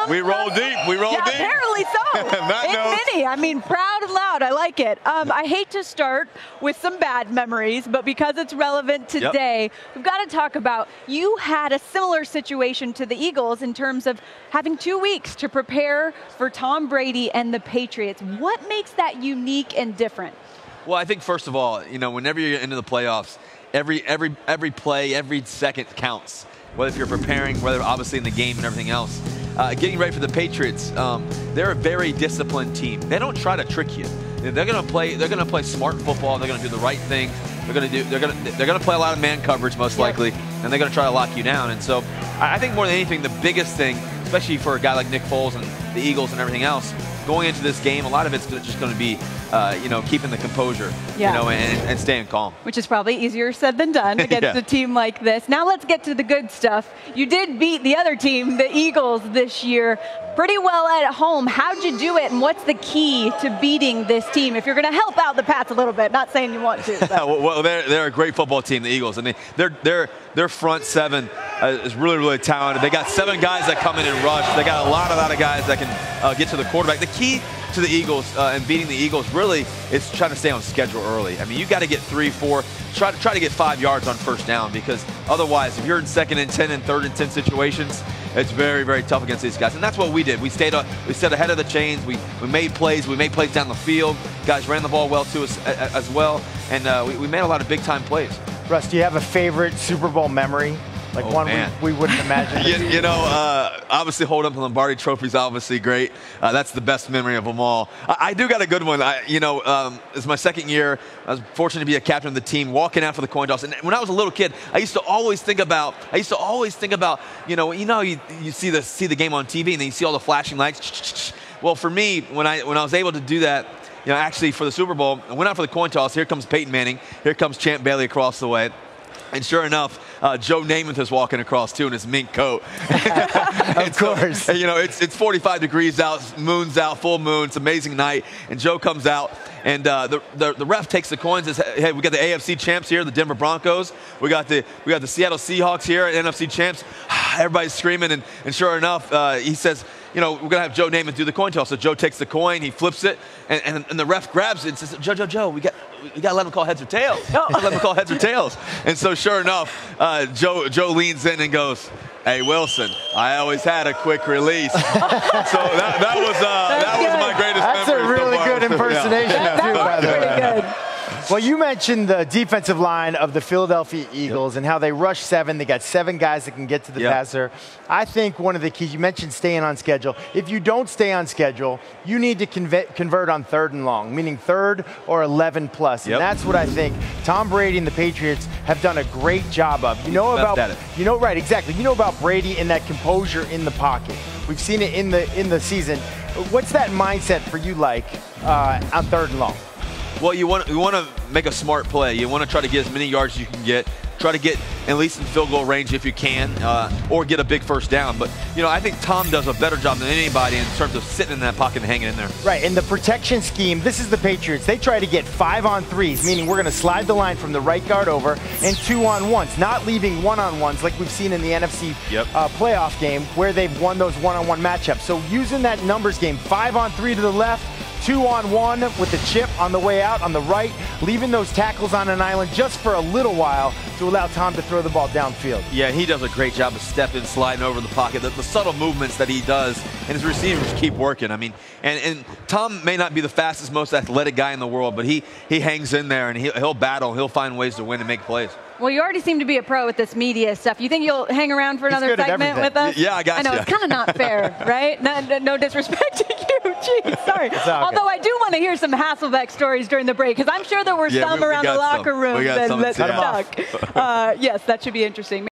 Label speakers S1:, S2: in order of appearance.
S1: We roll deep. We roll deep.
S2: Apparently so. In many. I mean, proud and loud. I like it. I hate to start with some bad memories, but because it's relevant today, we've got to talk about, you had a similar situation to the Eagles in terms of having 2 weeks to prepare for Tom Brady and the Patriots. What makes that unique and different?
S1: Well, I think first of all, you know, whenever you're into the playoffs, every play, every second counts. Whether if you're preparing, whether obviously in the game and everything else. Getting ready for the Patriots, they're a very disciplined team. They don't try to trick you. They're going to play smart football. They're going to do the right thing. They're going to play a lot of man coverage most likely, and they're going to try to lock you down. And so, I think more than anything, the biggest thing, especially for a guy like Nick Foles and the Eagles and everything else, going into this game, a lot of it's just going to be, you know, keeping the composure, you know, and staying calm. Which
S2: is probably easier said than done against a team like this. Now let's get to the good stuff. You did beat the other team, the Eagles, this year, pretty well at home. How'd you do it, and what's the key to beating this team? If you're going to help out the Pats a little bit, not saying you want to.
S1: Well, they're a great football team, the Eagles, and their front seven is really talented. They got 7 guys that come in and rush. They got a lot of guys that can get to the quarterback. The key to the Eagles and beating the Eagles really is trying to stay on schedule early. I mean, you got to get 3, 4, try to get 5 yards on first down, because otherwise, if you're in 2nd and 10 and 3rd and 10 situations, it's very tough against these guys. And that's what we did. We stayed ahead of the chains. We made plays. We made plays down the field. Guys ran the ball well to us as well, and we made a lot of big time plays.
S3: Russ, do you have a favorite Super Bowl memory? Like one we wouldn't imagine.
S1: you know, obviously holding up the Lombardi Trophy is obviously great. That's the best memory of them all. I do got a good one. It's my 2nd year. I was fortunate to be a captain of the team, walking out for the coin toss. And when I was a little kid, I used to always think about, you see the game on TV and then you see all the flashing lights. Well, for me, when I was able to do that, you know, actually for the Super Bowl, I went out for the coin toss. Here comes Peyton Manning. Here comes Champ Bailey across the way. And sure enough, Joe Namath is walking across too in his mink coat.
S3: Of course.
S1: You know, it's 45 degrees out, moon's out, full moon. It's an amazing night. And Joe comes out, and the ref takes the coins. Says, hey, we got the AFC champs here, the Denver Broncos. We got the Seattle Seahawks here, NFC champs. Everybody's screaming, and sure enough, he says, you know, we're going to have Joe Namath do the coin toss. So Joe takes the coin, he flips it, and the ref grabs it and says, Joe, we got to let him call heads or tails. Let him call heads or tails. And so sure enough, Joe leans in and goes, hey, Wilson, I always had a quick release. So that was my greatest memory.
S3: That's a really good impersonation, too, by the way.
S2: Pretty good.
S3: Well, you mentioned the defensive line of the Philadelphia Eagles and how they rush 7. They got 7 guys that can get to the passer. I think one of the keys, you mentioned staying on schedule. If you don't stay on schedule, you need to convert on 3rd and long, meaning 3rd or 11 plus. And that's what I think Tom Brady and the Patriots have done a great job of. Right, exactly. You know about Brady and that composure in the pocket. We've seen it in the season. What's that mindset for you like on 3rd and long?
S1: Well, you want to make a smart play. You want to try to get as many yards as you can get. Try to get at least in field goal range if you can, or get a big first down. But, you know, I think Tom does a better job than anybody in terms of sitting in that pocket and hanging in there.
S3: Right, and the protection scheme, this is the Patriots. They try to get 5-on-3s, meaning we're going to slide the line from the right guard over, and 2-on-1s, not leaving 1-on-1s like we've seen in the NFC playoff game where they've won those 1-on-1 matchups. So using that numbers game, 5-on-3 to the left, 2-on-1 with the chip on the way out on the right, leaving those tackles on an island just for a little while to allow Tom to throw the ball downfield.
S1: Yeah, he does a great job of stepping, sliding over the pocket, the subtle movements that he does, and his receivers keep working. I mean, and Tom may not be the fastest, most athletic guy in the world, but he hangs in there, and he'll battle, he'll find ways to win and make plays.
S2: Well, you already seem to be a pro with this media stuff. You think you'll hang around for another segment with us?
S1: Yeah, I got you.
S2: I know, it's kind of not fair, right? No disrespect to you. Jeez, sorry. Although I do want to hear some Hasselbeck stories during the break, because I'm sure there were some around the locker room that stuck. Yes, that should be interesting.